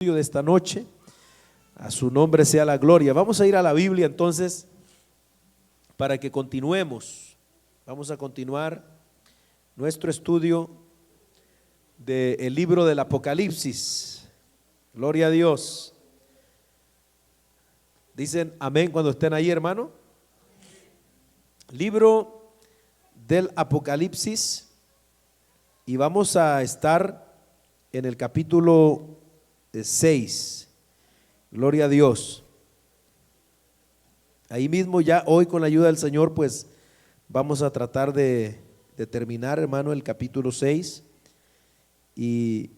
De esta noche, a su nombre sea la gloria. Vamos a ir a la Biblia entonces para que continuemos. Vamos a continuar nuestro estudio del libro del Apocalipsis. Gloria a Dios. Dicen amén cuando estén ahí, hermano. Libro del Apocalipsis, y vamos a estar en el capítulo 6. Gloria a Dios. Ahí mismo, ya hoy, con la ayuda del Señor, pues vamos a tratar de terminar, hermano, el capítulo 6, y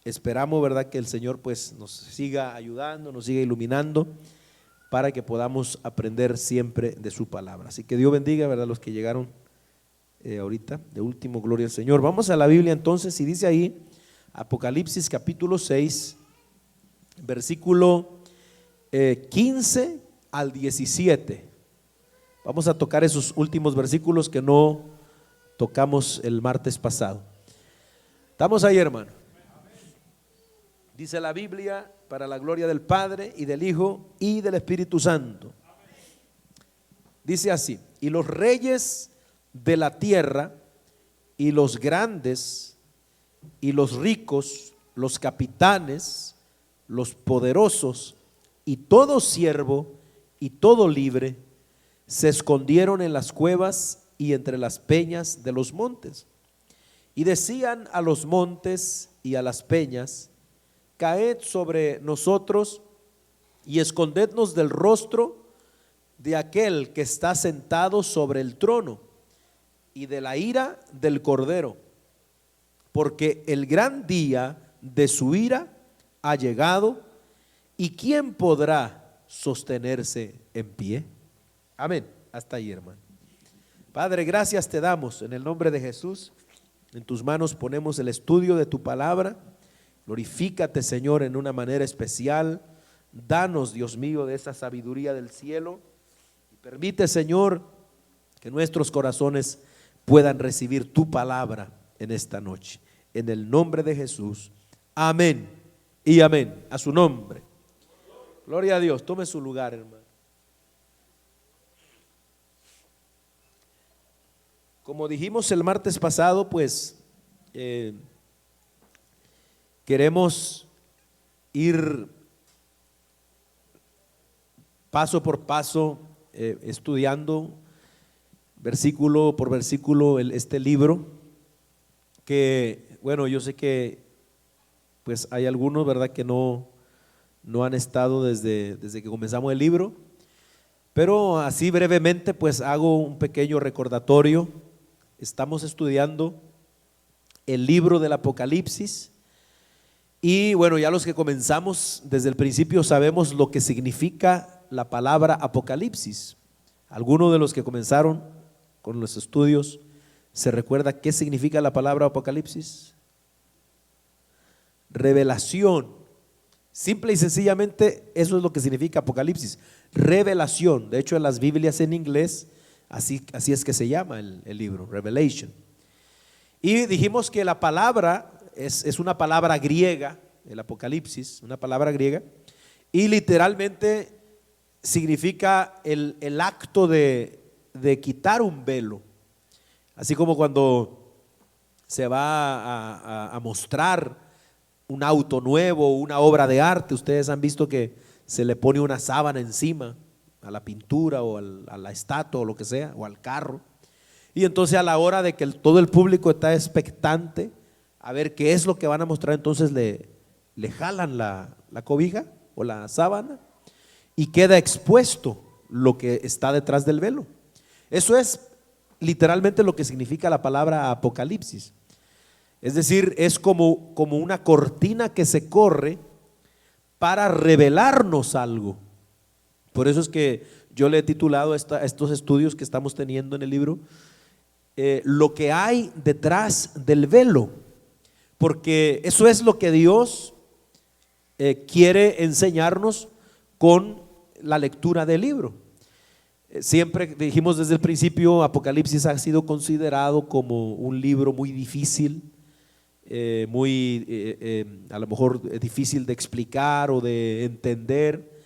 esperamos, verdad, que el Señor pues nos siga ayudando, nos siga iluminando para que podamos aprender siempre de su palabra. Así que Dios bendiga, verdad, los que llegaron ahorita de último. Gloria al Señor. Vamos a la Biblia entonces, y dice ahí Apocalipsis capítulo 6, versículo 15 al 17. Vamos a tocar esos últimos versículos que no tocamos el martes pasado. ¿Estamos ahí, hermano? Dice la Biblia: para la gloria del Padre, y del Hijo, y del Espíritu Santo. Dice así: y los reyes de la tierra, y los grandes, y los ricos, los capitanes, los poderosos, y todo siervo, y todo libre, se escondieron en las cuevas y entre las peñas de los montes, y decían a los montes y a las peñas: caed sobre nosotros y escondednos del rostro de aquel que está sentado sobre el trono y de la ira del Cordero, porque el gran día de su ira ha llegado, y ¿quién podrá sostenerse en pie? Amén. Hasta ahí, hermano. Padre, gracias te damos en el nombre de Jesús. En tus manos ponemos el estudio de tu palabra. Glorifícate, Señor, en una manera especial. Danos, Dios mío, de esa sabiduría del cielo, y permite, Señor, que nuestros corazones puedan recibir tu palabra en esta noche. En el nombre de Jesús, amén y amén. A su nombre. Gloria a Dios. Tome su lugar, hermano. Como dijimos el martes pasado, pues queremos ir paso por paso estudiando versículo por versículo este libro, que bueno, yo sé que pues hay algunos, verdad, que no han estado desde que comenzamos el libro, pero así brevemente pues hago un pequeño recordatorio. Estamos estudiando el libro del Apocalipsis, y bueno, ya los que comenzamos desde el principio sabemos lo que significa la palabra Apocalipsis. Algunos de los que comenzaron con los estudios se recuerda qué significa la palabra Apocalipsis. Revelación. Simple y sencillamente eso es lo que significa Apocalipsis, revelación. De hecho, en las Biblias en inglés así es que se llama el libro, Revelation. Y dijimos que la palabra es una palabra griega, el Apocalipsis, una palabra griega, y literalmente significa el acto de quitar un velo. Así como cuando se va a mostrar un auto nuevo, una obra de arte, ustedes han visto que se le pone una sábana encima a la pintura o a la estatua o lo que sea, o al carro, y entonces a la hora de que todo el público está expectante a ver qué es lo que van a mostrar, entonces le jalan la cobija o la sábana y queda expuesto lo que está detrás del velo. Eso es literalmente lo que significa la palabra Apocalipsis. Es decir, es como una cortina que se corre para revelarnos algo. Por eso es que yo le he titulado a estos estudios que estamos teniendo en el libro, lo que hay detrás del velo, porque eso es lo que Dios quiere enseñarnos con la lectura del libro. Siempre dijimos desde el principio, Apocalipsis ha sido considerado como un libro muy difícil, a lo mejor difícil de explicar o de entender,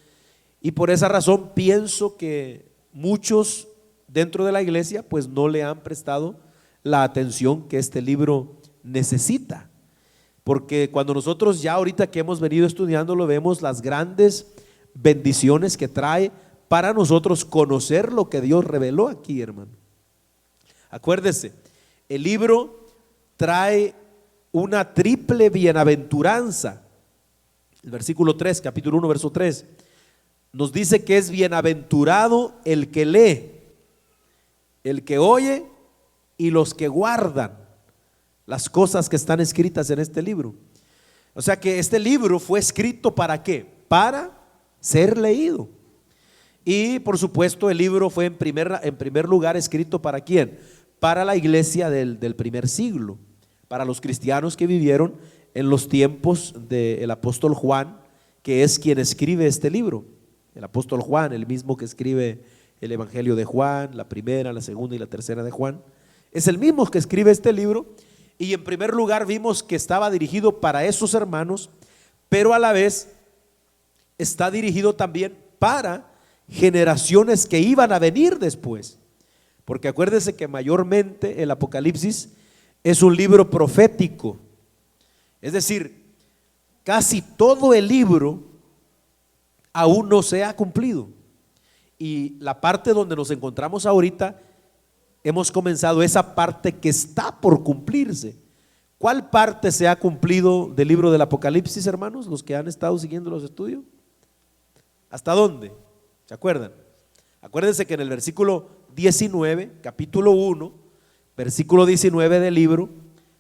y por esa razón pienso que muchos dentro de la iglesia pues no le han prestado la atención que este libro necesita, porque cuando nosotros ya ahorita que hemos venido estudiándolo vemos las grandes bendiciones que trae para nosotros conocer lo que Dios reveló aquí, hermano. Acuérdese, el libro trae una triple bienaventuranza. El versículo 3, capítulo 1, verso 3, nos dice que es bienaventurado el que lee, el que oye y los que guardan las cosas que están escritas en este libro. O sea que este libro fue escrito ¿para qué? Para ser leído. Y por supuesto el libro fue en primer lugar escrito ¿para quién? Para la iglesia del primer siglo, para los cristianos que vivieron en los tiempos del apóstol Juan, que es quien escribe este libro. El apóstol Juan, el mismo que escribe el evangelio de Juan, la primera, la segunda y la tercera de Juan, es el mismo que escribe este libro. Y en primer lugar vimos que estaba dirigido para esos hermanos, pero a la vez está dirigido también para generaciones que iban a venir después, porque acuérdense que mayormente el Apocalipsis es un libro profético, es decir, casi todo el libro aún no se ha cumplido, y la parte donde nos encontramos ahorita hemos comenzado esa parte que está por cumplirse. ¿Cuál parte se ha cumplido del libro del Apocalipsis, hermanos, los que han estado siguiendo los estudios? ¿Hasta dónde? ¿Se acuerdan? Acuérdense que en el versículo 19, capítulo 1, versículo 19 del libro,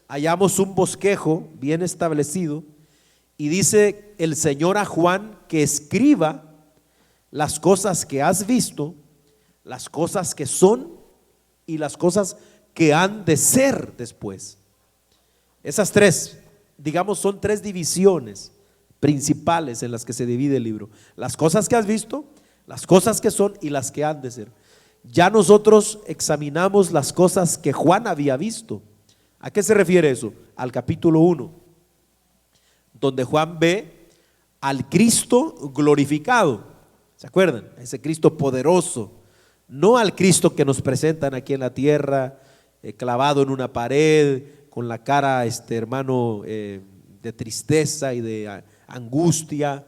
hallamos un bosquejo bien establecido y dice el Señor a Juan que escriba las cosas que has visto, las cosas que son y las cosas que han de ser después. Esas tres, digamos, son tres divisiones principales en las que se divide el libro: las cosas que has visto, las cosas que son y las que han de ser. Ya nosotros examinamos las cosas que Juan había visto. ¿A qué se refiere eso? Al capítulo 1, donde Juan ve al Cristo glorificado. ¿Se acuerdan? Ese Cristo poderoso, no al Cristo que nos presentan aquí en la tierra, clavado en una pared, con la cara, hermano, de tristeza y de angustia,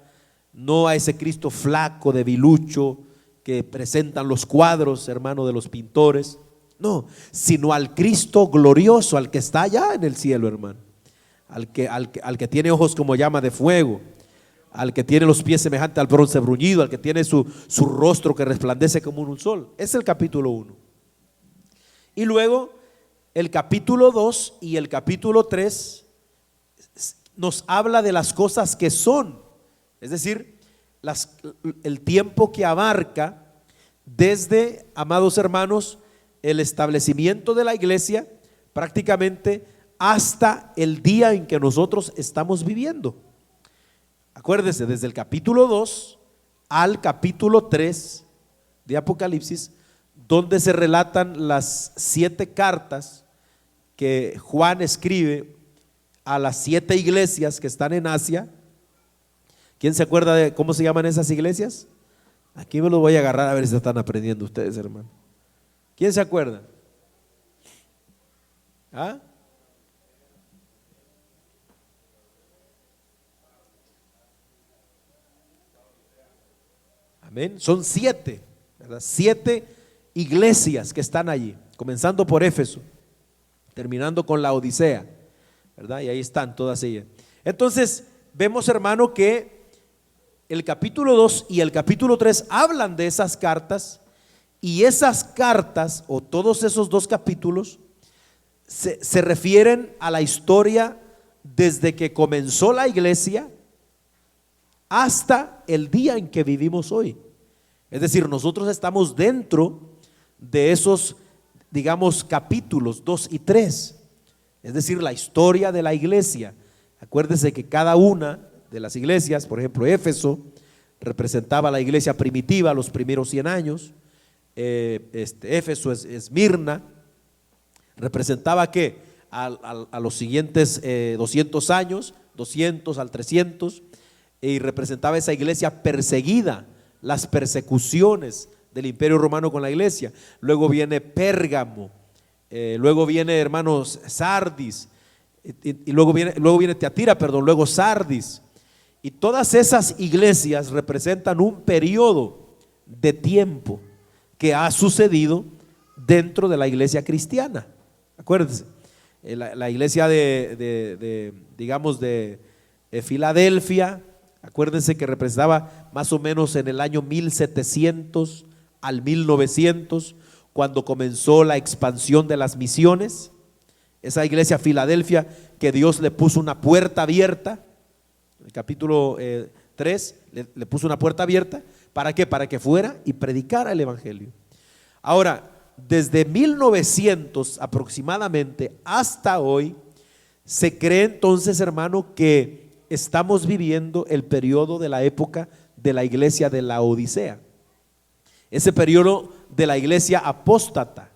no a ese Cristo flaco, debilucho, que presentan los cuadros, hermano, de los pintores, no, sino al Cristo glorioso, al que está allá en el cielo, hermano, al que tiene ojos como llama de fuego, al que tiene los pies semejantes al bronce bruñido, al que tiene su rostro que resplandece como un sol. Es el capítulo 1. Y luego el capítulo 2 y el capítulo 3 nos habla de las cosas que son, es decir, el tiempo que abarca desde, amados hermanos, el establecimiento de la iglesia prácticamente hasta el día en que nosotros estamos viviendo. Acuérdese, desde el capítulo 2 al capítulo 3 de Apocalipsis, donde se relatan las 7 cartas que Juan escribe a las 7 iglesias que están en Asia. ¿Quién se acuerda de cómo se llaman esas iglesias? Aquí me los voy a agarrar a ver si están aprendiendo ustedes, hermano. ¿Quién se acuerda? ¿Ah? Amén. Son 7, ¿verdad? 7 iglesias que están allí, comenzando por Éfeso, terminando con la Odisea, ¿verdad? Y ahí están todas ellas. Entonces, vemos, hermano, que el capítulo 2 y el capítulo 3 hablan de esas cartas, y esas cartas, o todos esos 2 capítulos, se refieren a la historia desde que comenzó la iglesia hasta el día en que vivimos hoy. Es decir, nosotros estamos dentro de esos, digamos, capítulos 2 y 3, es decir, la historia de la iglesia. Acuérdese que cada una de las iglesias, por ejemplo, Éfeso representaba la iglesia primitiva, los primeros 100 años. Éfeso, Esmirna, representaba ¿qué? a los siguientes 200 años, 200 al 300, y representaba esa iglesia perseguida, las persecuciones del Imperio Romano con la iglesia. Luego viene Pérgamo, luego viene, hermanos, Sardis, y luego viene Tiatira, perdón, luego Sardis. Y todas esas iglesias representan un periodo de tiempo que ha sucedido dentro de la iglesia cristiana. Acuérdense, la iglesia digamos de Filadelfia, acuérdense que representaba más o menos en el año 1700 al 1900, cuando comenzó la expansión de las misiones. Esa iglesia Filadelfia, que Dios le puso una puerta abierta, en el capítulo 3 le puso una puerta abierta. ¿Para qué? Para que fuera y predicara el evangelio. Ahora, desde 1900 aproximadamente hasta hoy, se cree entonces, hermano, que estamos viviendo el periodo de la época de la iglesia de la Odisea. Ese periodo de la iglesia apóstata,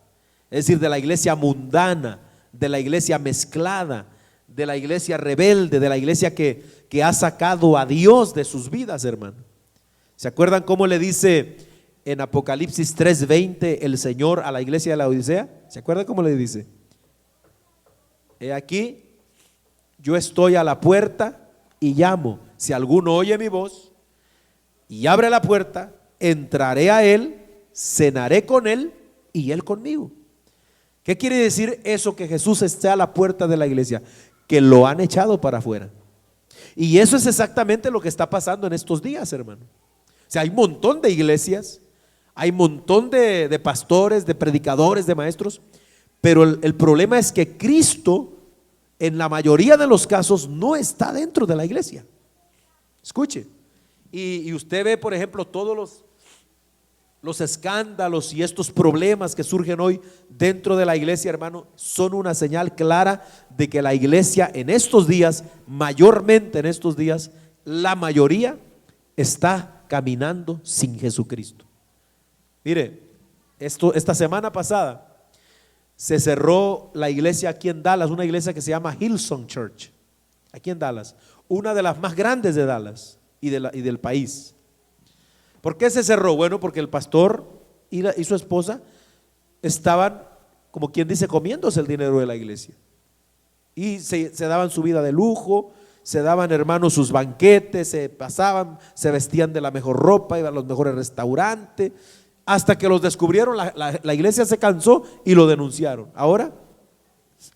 es decir, de la iglesia mundana, de la iglesia mezclada, de la iglesia rebelde, de la iglesia que ha sacado a Dios de sus vidas, hermano. ¿Se acuerdan cómo le dice en Apocalipsis 3:20 el Señor a la iglesia de la Odisea? ¿Se acuerdan cómo le dice? He aquí, yo estoy a la puerta y llamo. Si alguno oye mi voz y abre la puerta, entraré a él, cenaré con él y él conmigo. ¿Qué quiere decir eso, que Jesús esté a la puerta de la iglesia? Que lo han echado para afuera. Y eso es exactamente lo que está pasando en estos días, hermano. O sea, hay un montón de iglesias, hay un montón de pastores, de predicadores, de maestros, pero el problema es que Cristo en la mayoría de los casos no está dentro de la iglesia. Escuche, y usted ve, por ejemplo, todos los escándalos y estos problemas que surgen hoy dentro de la iglesia, hermano, son una señal clara de que la iglesia en estos días, mayormente en estos días, la mayoría está caminando sin Jesucristo. Mire, esta semana pasada se cerró la iglesia aquí en Dallas, una iglesia que se llama Hillsong Church, aquí en Dallas, una de las más grandes de Dallas y del país. ¿Por qué se cerró? Bueno, porque el pastor y su esposa estaban, como quien dice, comiéndose el dinero de la iglesia, y se daban su vida de lujo, se daban, hermanos, sus banquetes, se pasaban, se vestían de la mejor ropa, iban a los mejores restaurantes, hasta que los descubrieron. La iglesia se cansó y lo denunciaron. Ahora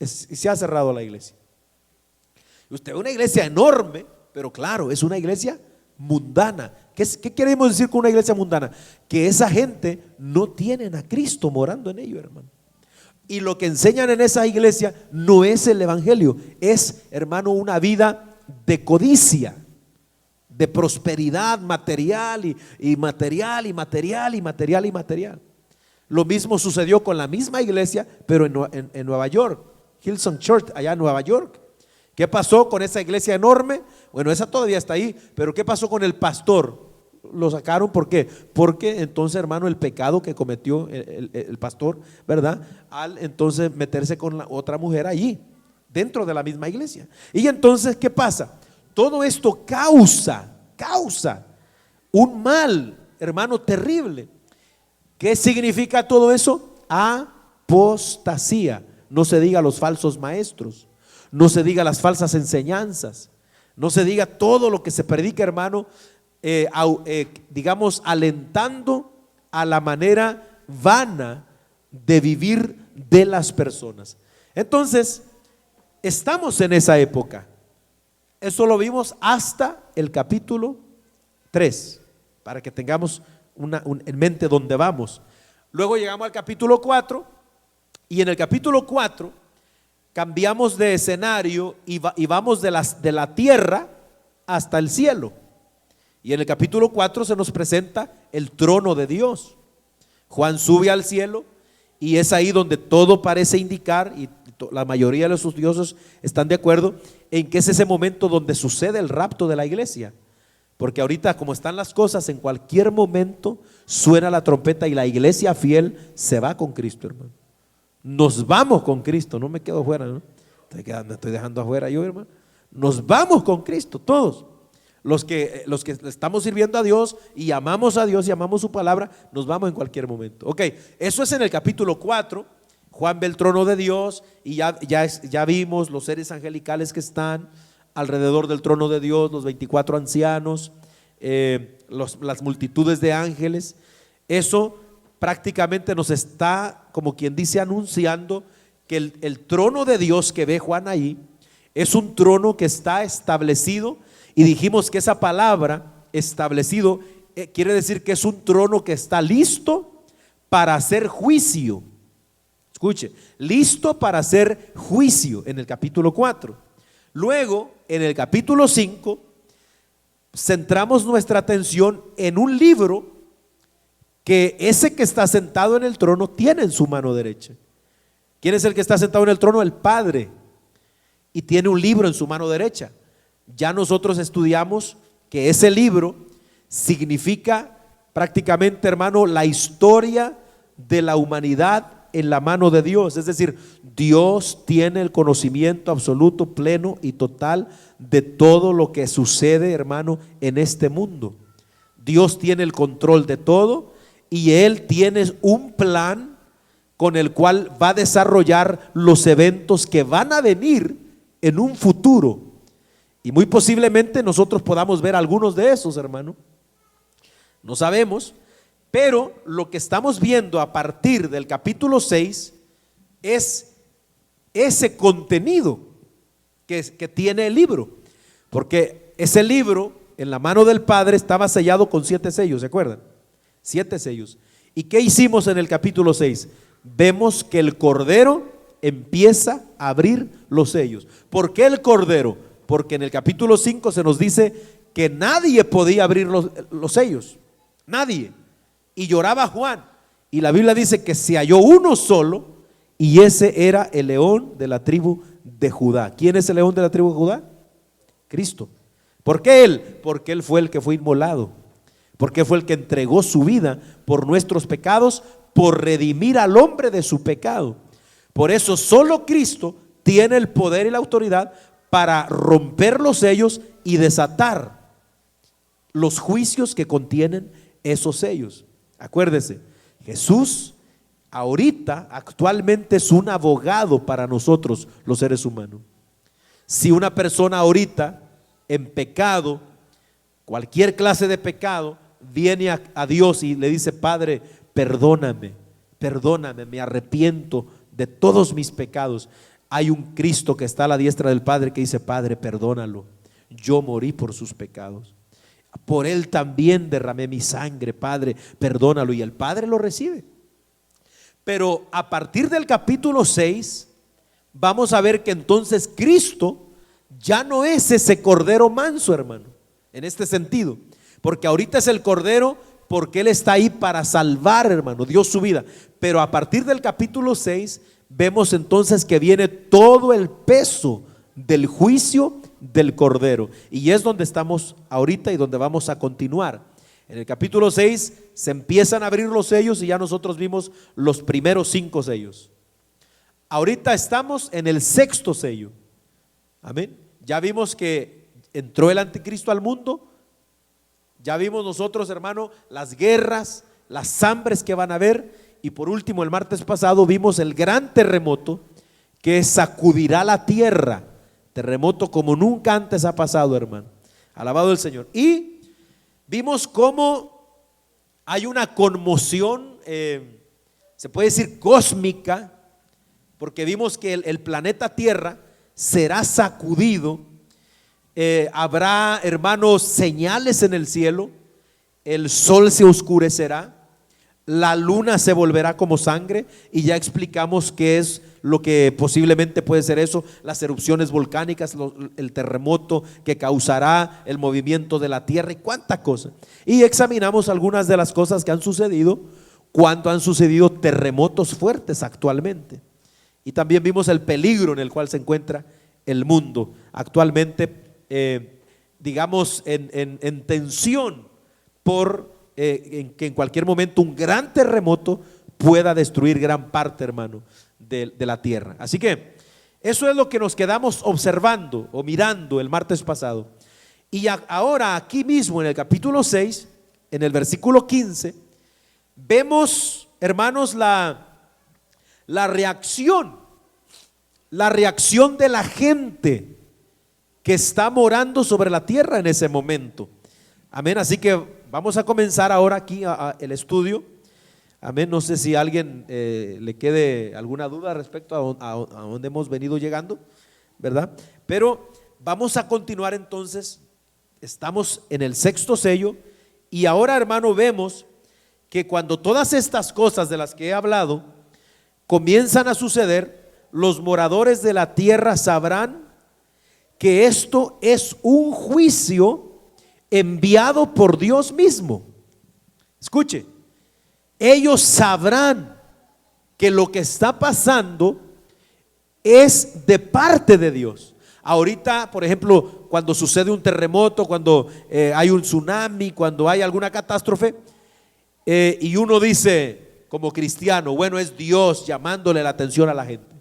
se ha cerrado la iglesia. Usted ve una iglesia enorme, pero claro, es una iglesia mundana. ¿Qué queremos decir con una iglesia mundana? Que esa gente no tienen a Cristo morando en ellos, hermano. Y lo que enseñan en esa iglesia no es el evangelio, es, hermano, una vida de codicia, de prosperidad material y material y material y material y material. Lo mismo sucedió con la misma iglesia, pero en Nueva York, Hillsong Church, allá en Nueva York. ¿Qué pasó con esa iglesia enorme? Bueno, esa todavía está ahí, pero ¿qué pasó con el pastor? Lo sacaron. ¿Por qué? Porque entonces, hermano, el pecado que cometió el pastor, ¿verdad? Al entonces meterse con la otra mujer allí, dentro de la misma iglesia. Y entonces, ¿qué pasa? Todo esto causa un mal, hermano, terrible. ¿Qué significa todo eso? Apostasía. No se diga los falsos maestros, no se diga las falsas enseñanzas, no se diga todo lo que se predica, hermano, digamos, alentando a la manera vana de vivir de las personas. Entonces, estamos en esa época. Eso lo vimos hasta el capítulo 3, para que tengamos en mente dónde vamos. Luego llegamos al capítulo 4, y en el capítulo 4 cambiamos de escenario y vamos de la tierra hasta el cielo. Y en el capítulo 4 se nos presenta el trono de Dios. Juan sube al cielo y es ahí donde todo parece indicar, y la mayoría de los estudiosos están de acuerdo en que es ese momento donde sucede el rapto de la iglesia. Porque ahorita, como están las cosas, en cualquier momento suena la trompeta y la iglesia fiel se va con Cristo, hermano. Nos vamos con Cristo, no me quedo fuera, ¿no? Me estoy dejando afuera yo, hermano. Nos vamos con Cristo, todos. Los que estamos sirviendo a Dios y amamos a Dios y amamos su palabra, nos vamos en cualquier momento. Ok, eso es en el capítulo 4. Juan ve el trono de Dios y ya vimos los seres angelicales que están alrededor del trono de Dios, los 24 ancianos, las multitudes de ángeles. Eso prácticamente nos está, como quien dice, anunciando que el trono de Dios que ve Juan ahí es un trono que está establecido, y dijimos que esa palabra establecido quiere decir que es un trono que está listo para hacer juicio. Escuche, listo para hacer juicio en el capítulo 4. Luego, en el capítulo 5, centramos nuestra atención en un libro que ese que está sentado en el trono tiene en su mano derecha. ¿Quién es el que está sentado en el trono? El Padre. Y tiene un libro en su mano derecha. Ya nosotros estudiamos que ese libro significa prácticamente, hermano, la historia de la humanidad en la mano de Dios. Es decir, Dios tiene el conocimiento absoluto, pleno y total de todo lo que sucede, hermano, en este mundo. Dios tiene el control de todo y Él tiene un plan con el cual va a desarrollar los eventos que van a venir en un futuro. Y muy posiblemente nosotros podamos ver algunos de esos, hermano. No sabemos, pero lo que estamos viendo a partir del capítulo 6 es ese contenido que tiene el libro. Porque ese libro en la mano del Padre estaba sellado con 7 sellos, ¿se acuerdan? 7 sellos. ¿Y qué hicimos en el capítulo 6? Vemos que el Cordero empieza a abrir los sellos. ¿Por qué el Cordero? Porque en el capítulo 5 se nos dice que nadie podía abrir los sellos, nadie. Y lloraba Juan, y la Biblia dice que se halló uno solo, y ese era el león de la tribu de Judá. ¿Quién es el león de la tribu de Judá? Cristo. ¿Por qué él? Porque él fue el que fue inmolado, porque fue el que entregó su vida por nuestros pecados, por redimir al hombre de su pecado. Por eso solo Cristo tiene el poder y la autoridad para romper los sellos y desatar los juicios que contienen esos sellos. Acuérdese, Jesús ahorita actualmente es un abogado para nosotros los seres humanos. Si una persona ahorita en pecado, cualquier clase de pecado, viene a Dios y le dice: Padre, perdóname, me arrepiento de todos mis pecados. Hay un Cristo que está a la diestra del Padre que dice: Padre, perdónalo, yo morí por sus pecados, por él también derramé mi sangre, Padre, perdónalo. Y el Padre lo recibe. Pero a partir del capítulo 6 vamos a ver que entonces Cristo ya no es ese cordero manso, hermano, en este sentido, porque ahorita es el cordero porque él está ahí para salvar, hermano, dio su vida. Pero a partir del capítulo 6 vemos entonces que viene todo el peso del juicio del Cordero, y es donde estamos ahorita y donde vamos a continuar. En el capítulo 6 se empiezan a abrir los sellos y ya nosotros vimos los primeros 5 sellos. Ahorita estamos en el 6º sello. Amén. Ya vimos que entró el anticristo al mundo. Ya vimos nosotros, hermano, las guerras, las hambres que van a haber. Y por último, el martes pasado vimos el gran terremoto que sacudirá la tierra. Terremoto como nunca antes ha pasado, hermano. Alabado el Señor. Y vimos cómo hay una conmoción, se puede decir cósmica, porque vimos que el planeta Tierra será sacudido. Habrá, hermanos, señales en el cielo. El sol se oscurecerá, la luna se volverá como sangre, y ya explicamos qué es lo que posiblemente puede ser eso: las erupciones volcánicas, el terremoto que causará el movimiento de la tierra y cuánta cosa. Y examinamos algunas de las cosas que han sucedido cuando han sucedido terremotos fuertes actualmente. Y también vimos el peligro en el cual se encuentra el mundo actualmente, digamos en tensión por que en cualquier momento un gran terremoto pueda destruir gran parte, hermano, de la tierra. Así que Eso es lo que nos quedamos observando o mirando el martes pasado. Y ahora aquí mismo en el capítulo 6, en el versículo 15, vemos, hermanos, la reacción de la gente que está morando sobre la tierra en ese momento. Amén. Así que vamos a comenzar ahora aquí el estudio. Amén. No sé si a alguien le quede alguna duda respecto a dónde hemos venido llegando, ¿verdad? Pero vamos a continuar entonces. Estamos en el sexto sello y ahora, hermano, vemos que cuando todas estas cosas de las que he hablado comienzan a suceder, los moradores de la tierra sabrán que esto es un juicio enviado por Dios mismo. Escuche, ellos sabrán que lo que está pasando es de parte de Dios. Ahorita, por ejemplo, cuando sucede un terremoto, cuando hay un tsunami, cuando hay alguna catástrofe, y uno dice como cristiano, bueno, es Dios llamándole la atención a la gente.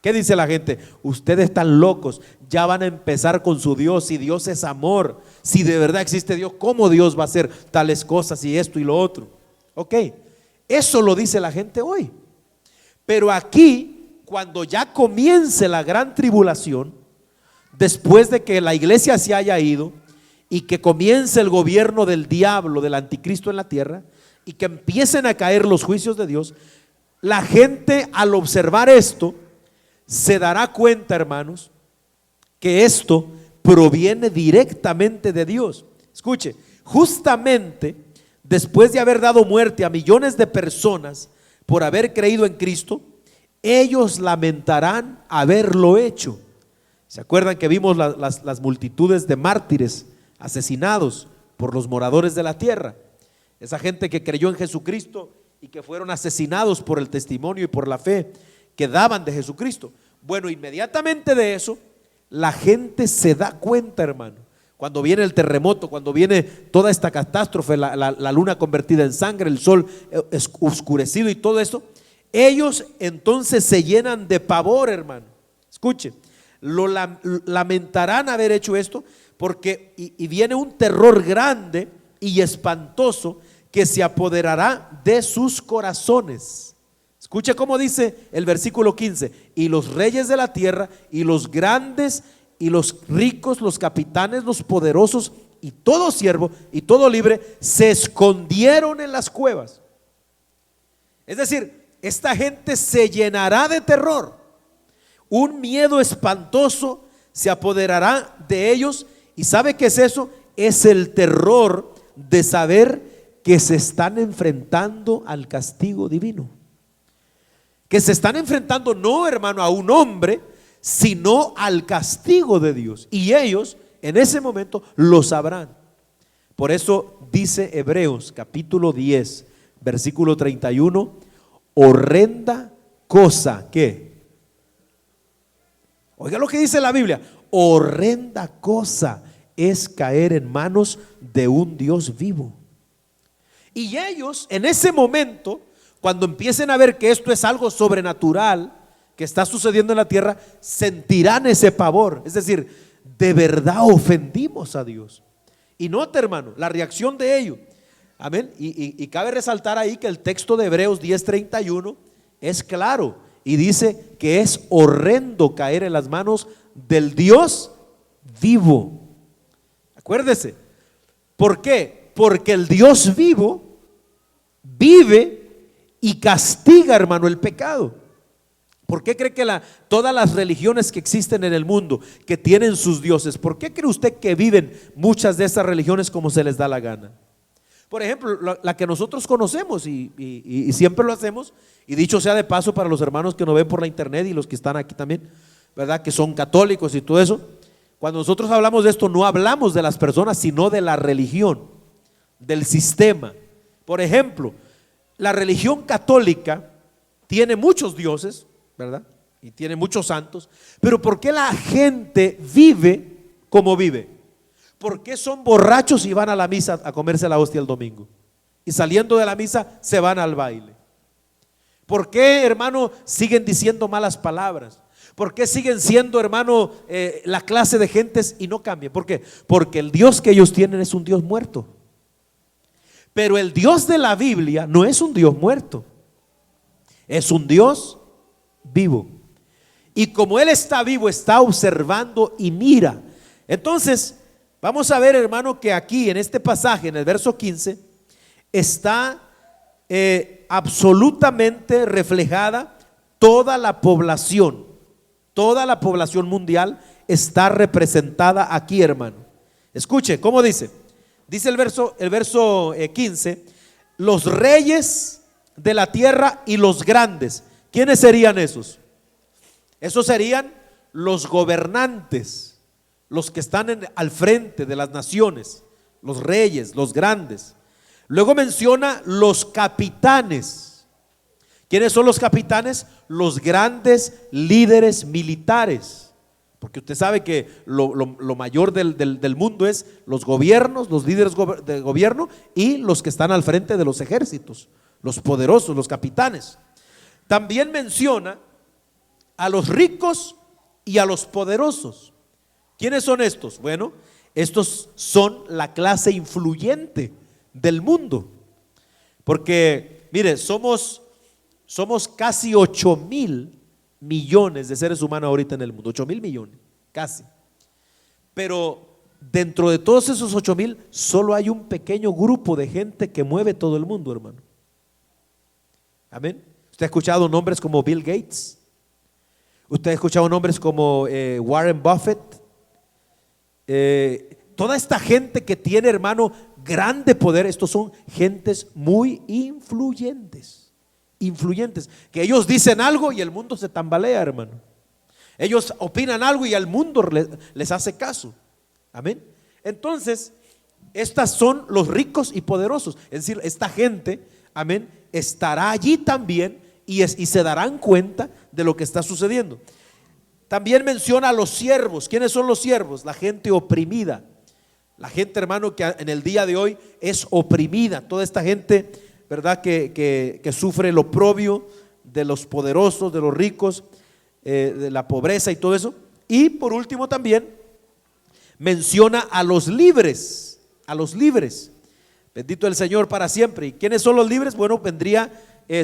¿Qué dice la gente? Ustedes están locos, ya van a empezar con su Dios. Si Dios es amor, si de verdad existe Dios, ¿cómo Dios va a hacer tales cosas y esto y lo otro? Ok, eso lo dice la gente hoy. Pero aquí, cuando ya comience la gran tribulación, después de que la iglesia se haya ido y que comience el gobierno del diablo, del anticristo en la tierra, y que empiecen a caer los juicios de Dios, la gente al observar esto se dará cuenta, hermanos, que esto proviene directamente de Dios. Escuche, justamente después de haber dado muerte a millones de personas por haber creído en Cristo, ellos lamentarán haberlo hecho. ¿Se acuerdan que vimos las multitudes de mártires asesinados por los moradores de la tierra? Esa gente que creyó en Jesucristo y que fueron asesinados por el testimonio y por la fe que daban de Jesucristo. Bueno, inmediatamente de eso, la gente se da cuenta, hermano. Cuando viene el terremoto, cuando viene toda esta catástrofe, la luna convertida en sangre, el sol oscurecido y todo eso, ellos entonces se llenan de pavor, hermano. Escuche, lamentarán haber hecho esto porque y viene un terror grande y espantoso que se apoderará de sus corazones. Escuche cómo dice el versículo 15: y los reyes de la tierra y los grandes y los ricos, los capitanes, los poderosos y todo siervo y todo libre se escondieron en las cuevas. Es decir, esta gente se llenará de terror. Un miedo espantoso se apoderará de ellos. ¿Y sabe qué es eso? Es el terror de saber que se están enfrentando al castigo divino. Que se están enfrentando no, hermano, a un hombre, sino al castigo de Dios. Y ellos en ese momento lo sabrán. Por eso dice Hebreos capítulo 10, versículo 31, horrenda cosa, ¿qué? Oiga lo que dice la Biblia, horrenda cosa es caer en manos de un Dios vivo. Y ellos en ese momento, cuando empiecen a ver que esto es algo sobrenatural que está sucediendo en la tierra, sentirán ese pavor. Es decir, de verdad ofendimos a Dios. Y note, hermano, la reacción de ellos. Amén. Y cabe resaltar ahí que el texto de Hebreos 10:31 es claro y dice que es horrendo caer en las manos del Dios vivo. Acuérdese, ¿por qué? Porque el Dios vivo vive y castiga, hermano, el pecado. ¿Por qué cree que todas las religiones que existen en el mundo, que tienen sus dioses, por qué cree usted que viven muchas de esas religiones como se les da la gana? Por ejemplo, la que nosotros conocemos y siempre lo hacemos, y dicho sea de paso para los hermanos que nos ven por la internet y los que están aquí también, ¿verdad? Que son católicos y todo eso. Cuando nosotros hablamos de esto, no hablamos de las personas, sino de la religión, del sistema. Por ejemplo, la religión católica tiene muchos dioses, ¿verdad? Y tiene muchos santos, pero ¿por qué la gente vive como vive? ¿Por qué son borrachos y van a la misa a comerse la hostia el domingo? Y saliendo de la misa se van al baile. ¿Por qué, hermano, siguen diciendo malas palabras? ¿Por qué siguen siendo, hermano, la clase de gentes y no cambian? ¿Por qué? Porque el Dios que ellos tienen es un Dios muerto. Pero el Dios de la Biblia no es un Dios muerto, es un Dios vivo. Y como Él está vivo, está observando y mira. Entonces, vamos a ver, hermano, que aquí en este pasaje, en el verso 15, está absolutamente reflejada toda la población. Toda la población mundial está representada aquí, hermano. Escuche, ¿cómo dice? Dice el verso 15, los reyes de la tierra y los grandes. ¿Quiénes serían esos? Esos serían los gobernantes, los que están al frente de las naciones, los reyes, los grandes. Luego menciona los capitanes. ¿Quiénes son los capitanes? Los grandes líderes militares. Porque usted sabe que lo mayor del mundo es los gobiernos, los líderes de gobierno y los que están al frente de los ejércitos, los poderosos, los capitanes. También menciona a los ricos y a los poderosos. ¿Quiénes son estos? Bueno, estos son la clase influyente del mundo. Porque, mire, somos casi 8,000,000,000 de seres humanos ahorita en el mundo, 8,000,000,000, casi. Pero dentro de todos esos 8,000, solo hay un pequeño grupo de gente que mueve todo el mundo, hermano. Amén. ¿Usted ha escuchado nombres como Bill Gates? ¿Usted ha escuchado nombres como Warren Buffett? Toda esta gente que tiene, hermano, grande poder, estos son gentes muy influyentes, que ellos dicen algo y el mundo se tambalea, hermano. Ellos opinan algo y al mundo les hace caso. Amén. Entonces, estas son los ricos y poderosos. Es decir, esta gente, amén, estará allí también y se darán cuenta de lo que está sucediendo. También menciona a los siervos. ¿Quiénes son los siervos? La gente oprimida. La gente, hermano, que en el día de hoy es oprimida. Toda esta gente, ¿verdad? Que sufre el oprobio de los poderosos, de los ricos, de la pobreza y todo eso. Y por último también menciona a los libres. A los libres. Bendito el Señor para siempre. ¿Y quiénes son los libres? Bueno, vendría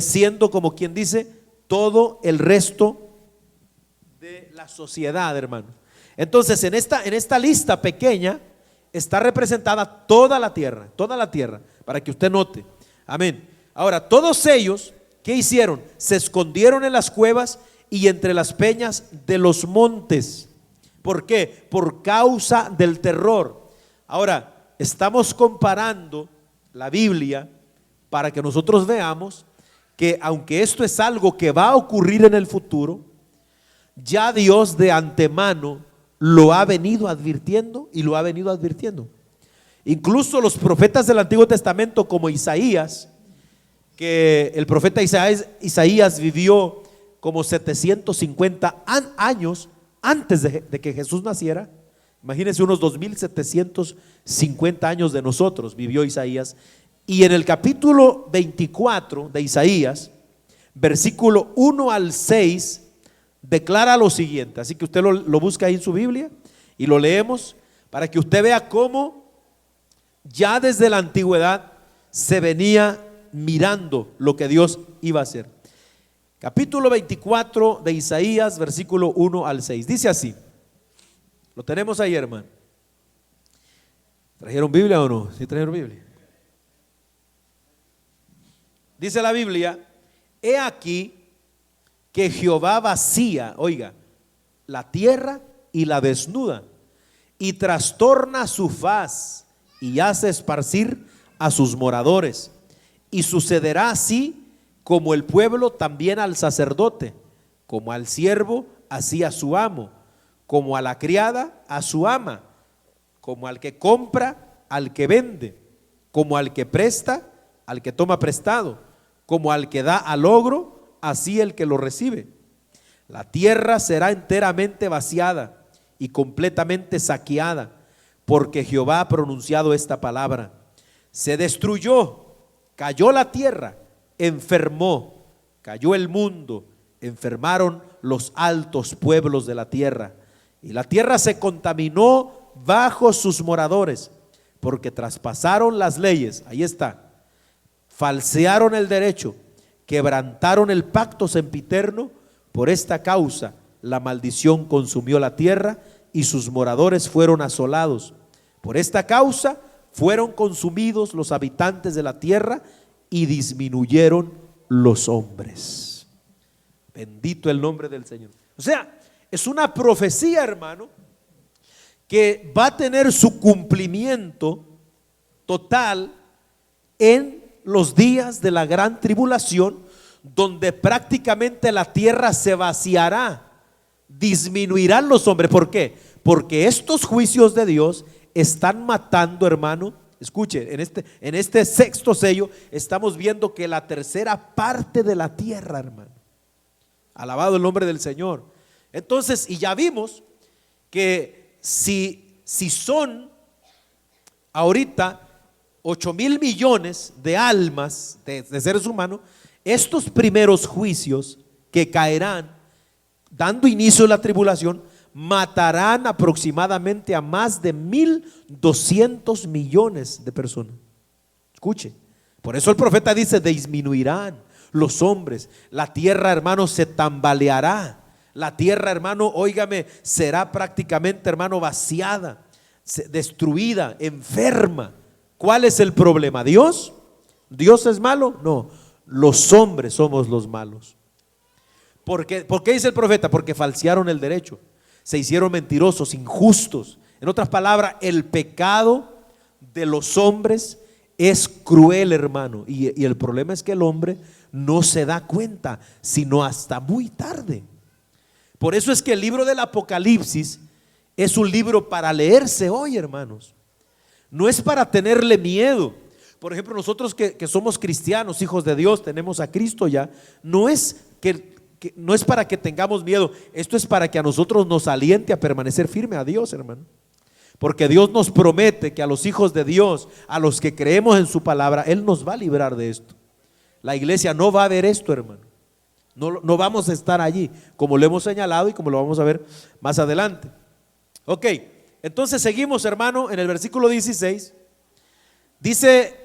siendo, como quien dice, todo el resto de la sociedad, hermano. Entonces, en esta lista pequeña está representada toda la tierra, para que usted note. Amén. Ahora, todos ellos, ¿qué hicieron? Se escondieron en las cuevas y entre las peñas de los montes. ¿Por qué? Por causa del terror. Ahora, estamos comparando la Biblia para que nosotros veamos que aunque esto es algo que va a ocurrir en el futuro, ya Dios de antemano lo ha venido advirtiendo y lo ha venido advirtiendo. Incluso los profetas del Antiguo Testamento como Isaías, que el profeta Isaías vivió como 750 años antes de que Jesús naciera. Imagínense, unos 2750 años de nosotros vivió Isaías. Y en el capítulo 24 de Isaías, versículo 1 al 6, declara lo siguiente. Así que usted lo busca ahí en su Biblia y lo leemos para que usted vea cómo ya desde la antigüedad se venía mirando lo que Dios iba a hacer. Capítulo 24 de Isaías, versículo 1 al 6. Dice así. Lo tenemos ahí, hermano. ¿Trajeron Biblia o no? ¿Sí trajeron Biblia? Dice la Biblia: he aquí que Jehová vacía, oiga, la tierra y la desnuda, y trastorna su faz y hace esparcir a sus moradores. Y sucederá así como el pueblo también al sacerdote, como al siervo así a su amo, como a la criada a su ama, como al que compra al que vende, como al que presta al que toma prestado, como al que da al ogro, así el que lo recibe. La tierra será enteramente vaciada y completamente saqueada, porque Jehová ha pronunciado esta palabra. Se destruyó, cayó la tierra, enfermó, cayó el mundo, enfermaron los altos pueblos de la tierra. Y la tierra se contaminó bajo sus moradores, porque traspasaron las leyes, ahí está, falsearon el derecho, quebrantaron el pacto sempiterno. Por esta causa la maldición consumió la tierra y sus moradores fueron asolados. Por esta causa fueron consumidos los habitantes de la tierra y disminuyeron los hombres. Bendito el nombre del Señor. O sea, es una profecía, hermano, que va a tener su cumplimiento total en los días de la gran tribulación, donde prácticamente la tierra se vaciará, disminuirán los hombres. ¿Por qué? Porque estos juicios de Dios están matando, hermano. Escuche, en este sexto sello estamos viendo que la tercera parte de la tierra, hermano, alabado el nombre del Señor. Entonces, y ya vimos que si son ahorita 8,000 millones de almas de seres humanos, estos primeros juicios que caerán dando inicio a la tribulación matarán aproximadamente a más de 1,200 millones de personas. Escuche, por eso el profeta dice: disminuirán los hombres, la tierra, hermano, se tambaleará, la tierra, hermano, óigame, será prácticamente, hermano, vaciada, destruida, enferma. ¿Cuál es el problema? ¿Dios? ¿Dios es malo? No, los hombres somos los malos. ¿Por qué dice el profeta? Porque falsearon el derecho, se hicieron mentirosos, injustos. En otras palabras, el pecado de los hombres es cruel, hermano, y el problema es que el hombre no se da cuenta sino hasta muy tarde. Por eso es que el libro del Apocalipsis es un libro para leerse hoy, hermanos. No es para tenerle miedo. Por ejemplo, nosotros que somos cristianos, hijos de Dios, tenemos a Cristo ya, no es para que tengamos miedo. Esto es para que a nosotros nos aliente a permanecer firme a Dios, hermano. Porque Dios nos promete que a los hijos de Dios, a los que creemos en su palabra, Él nos va a librar de esto. La iglesia no va a ver esto, hermano. No vamos a estar allí, como lo hemos señalado y como lo vamos a ver más adelante. Ok, entonces seguimos, hermano, en el versículo 16. Dice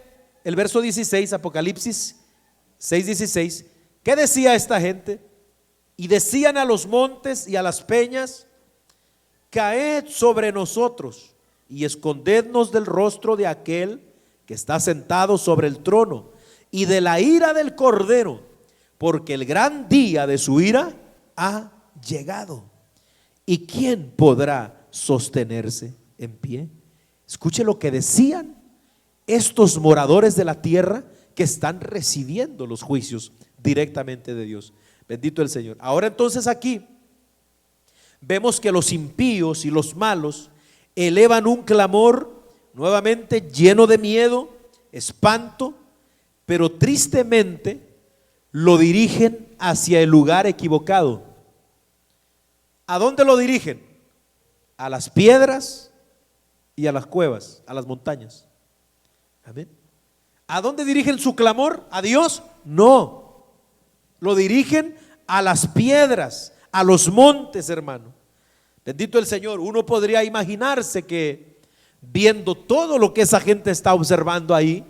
el verso 16, Apocalipsis 6:16. ¿Qué decía esta gente? Y decían a los montes y a las peñas: caed sobre nosotros y escondednos del rostro de aquel que está sentado sobre el trono y de la ira del Cordero, porque el gran día de su ira ha llegado. ¿Y quién podrá sostenerse en pie? Escuche lo que decían estos moradores de la tierra que están recibiendo los juicios directamente de Dios. Bendito el Señor. Ahora entonces aquí vemos que los impíos y los malos elevan un clamor nuevamente lleno de miedo, espanto, pero tristemente lo dirigen hacia el lugar equivocado. ¿A dónde lo dirigen? A las piedras y a las cuevas, a las montañas. Amén. ¿A dónde dirigen su clamor? ¿A Dios? No, lo dirigen a las piedras, a los montes, hermano. Bendito el Señor. Uno podría imaginarse que viendo todo lo que esa gente está observando ahí,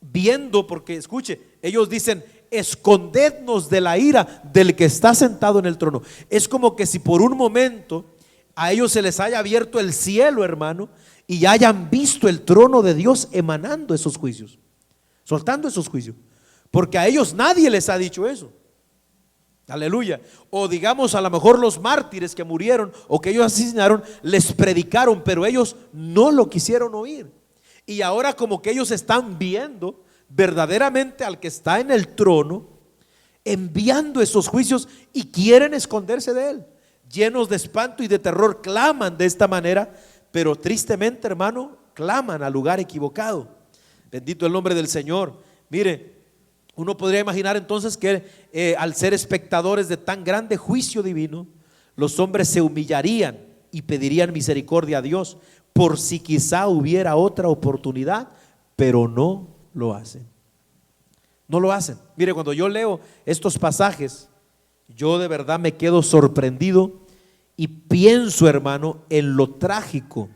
viendo, porque escuche, ellos dicen: escondednos de la ira del que está sentado en el trono. Es como que si por un momento a ellos se les haya abierto el cielo, hermano, y hayan visto el trono de Dios emanando esos juicios, soltando esos juicios, porque a ellos nadie les ha dicho eso. Aleluya. O digamos, a lo mejor los mártires que murieron o que ellos asesinaron les predicaron, pero ellos no lo quisieron oír. Y ahora como que ellos están viendo verdaderamente al que está en el trono enviando esos juicios y quieren esconderse de él. Llenos de espanto y de terror claman de esta manera, pero tristemente, hermano, claman al lugar equivocado. Bendito el nombre del Señor. Mire, uno podría imaginar entonces que al ser espectadores de tan grande juicio divino, los hombres se humillarían y pedirían misericordia a Dios por si quizá hubiera otra oportunidad, pero no lo hacen. No lo hacen. Mire, cuando yo leo estos pasajes, Yo de verdad me quedo sorprendido y pienso, hermano, en lo trágico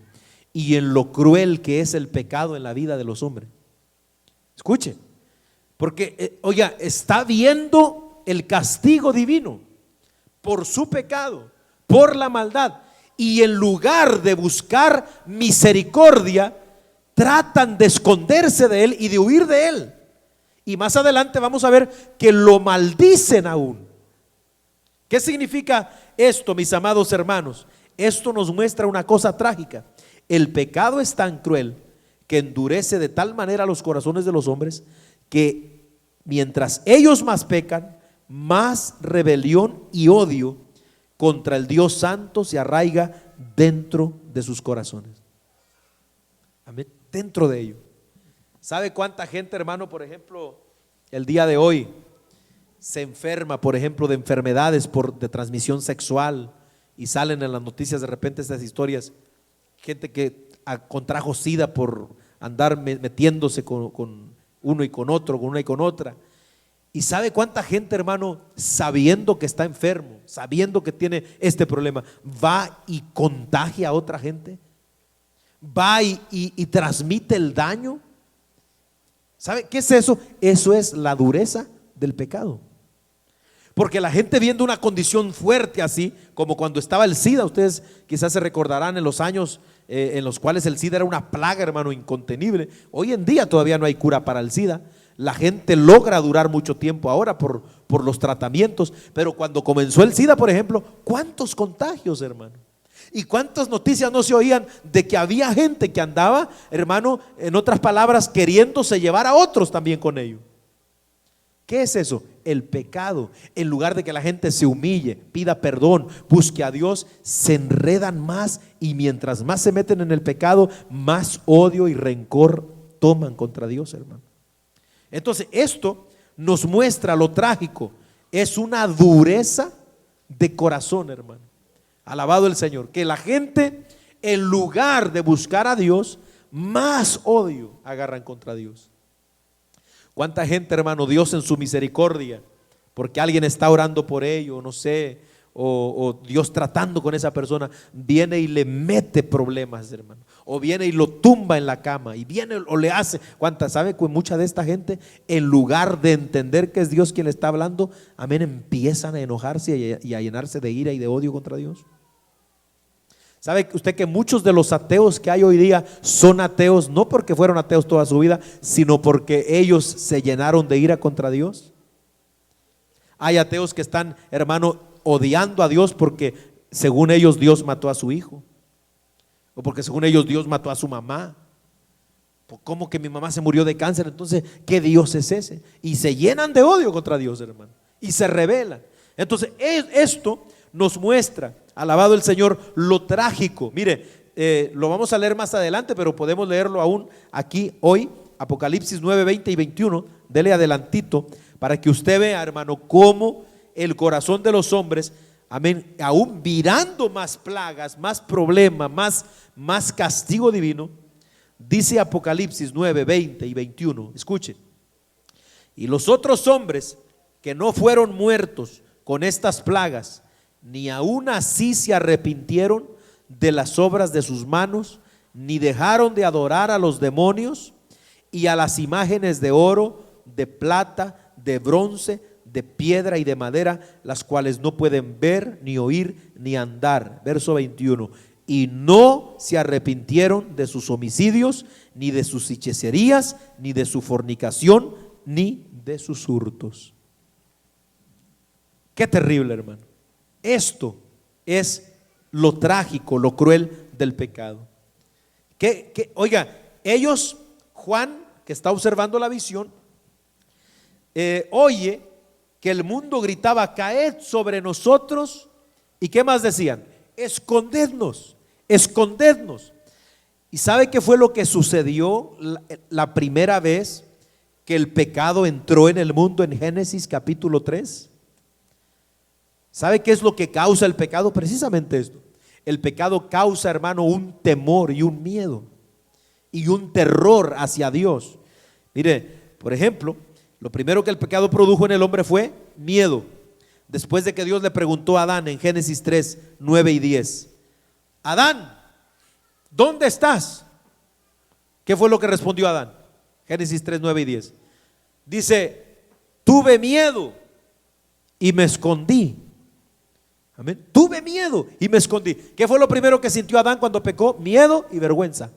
y en lo cruel que es el pecado en la vida de los hombres. Escuche, porque, oiga, está viendo el castigo divino por su pecado, por la maldad, y en lugar de buscar misericordia, tratan de esconderse de él y de huir de él. Y más adelante vamos a ver que lo maldicen aún. ¿Qué significa esto, mis amados hermanos? Esto nos muestra una cosa trágica. El pecado es tan cruel que endurece de tal manera los corazones de los hombres que mientras ellos más pecan, más rebelión y odio contra el Dios santo se arraiga dentro de sus corazones. Amén. Dentro de ellos. ¿Sabe cuánta gente, hermano, por ejemplo, el día de hoy se enferma, por ejemplo, de enfermedades de transmisión sexual, y salen en las noticias de repente estas historias? Gente que contrajo SIDA por andar metiéndose con uno y con otro, con una y con otra. ¿Y sabe cuánta gente, hermano, sabiendo que está enfermo, sabiendo que tiene este problema, va y contagia a otra gente? Va y transmite el daño. ¿Sabe qué es eso? Eso es la dureza del pecado. Porque la gente viendo una condición fuerte así, como cuando estaba el SIDA, ustedes quizás se recordarán en los años en los cuales el SIDA era una plaga, hermano, incontenible. Hoy en día todavía no hay cura para el SIDA. La gente logra durar mucho tiempo ahora por los tratamientos, pero cuando comenzó el SIDA, por ejemplo, ¿cuántos contagios, hermano? ¿Y cuántas noticias no se oían de que había gente que andaba, hermano, en otras palabras, queriéndose llevar a otros también con ello? ¿Qué es eso? El pecado. En lugar de que la gente se humille, pida perdón, busque a Dios, se enredan más, y mientras más se meten en el pecado, más odio y rencor toman contra Dios, hermano. Entonces esto nos muestra lo trágico. Es una dureza de corazón, hermano. Alabado el Señor. Que la gente, en lugar de buscar a Dios, más odio agarran contra Dios. ¿Cuánta gente, hermano, Dios en su misericordia, porque alguien está orando por ello, no sé, o Dios tratando con esa persona, viene y le mete problemas, hermano, o viene y lo tumba en la cama, y viene o le hace? ¿Cuánta? ¿Sabe que mucha de esta gente, en lugar de entender que es Dios quien le está hablando, amén, empiezan a enojarse y a llenarse de ira y de odio contra Dios? ¿Sabe usted que muchos de los ateos que hay hoy día son ateos no porque fueron ateos toda su vida, sino porque ellos se llenaron de ira contra Dios? Hay ateos que están, hermano, odiando a Dios porque según ellos Dios mató a su hijo, o porque según ellos Dios mató a su mamá. ¿Cómo que mi mamá se murió de cáncer? Entonces, ¿qué Dios es ese? Y se llenan de odio contra Dios, hermano, y se rebelan. Entonces, esto nos muestra, alabado el Señor, lo trágico. Mire, lo vamos a leer más adelante, pero podemos leerlo aún aquí hoy, Apocalipsis 9, 20 y 21. Dele adelantito para que usted vea, hermano, cómo el corazón de los hombres, amén, aún virando más plagas, más problemas, más castigo divino. Dice Apocalipsis 9, 20 y 21, escuchen: y los otros hombres que no fueron muertos con estas plagas, ni aún así se arrepintieron de las obras de sus manos, ni dejaron de adorar a los demonios y a las imágenes de oro, de plata, de bronce, de piedra y de madera, las cuales no pueden ver, ni oír, ni andar. Verso 21. Y no se arrepintieron de sus homicidios, ni de sus hechicerías, ni de su fornicación, ni de sus hurtos. Qué terrible, hermano. Esto es lo trágico, lo cruel del pecado. Oiga, ellos, Juan, que está observando la visión, oye que el mundo gritaba: caed sobre nosotros. ¿Y qué más decían? Escondednos, escondednos. ¿Y sabe qué fue lo que sucedió la primera vez que el pecado entró en el mundo en Génesis capítulo 3? ¿Sabe qué es lo que causa el pecado? Precisamente esto. El pecado causa, hermano, un temor y un miedo y un terror hacia Dios. Mire, por ejemplo, lo primero que el pecado produjo en el hombre fue miedo. después de que Dios le preguntó a Adán en Génesis 3, 9 y 10, Adán, ¿dónde estás? ¿Qué fue lo que respondió Adán? Génesis 3, 9 y 10. Dice, tuve miedo y me escondí. Amén. Tuve miedo y me escondí. ¿Qué fue lo primero que sintió Adán cuando pecó? Miedo y vergüenza.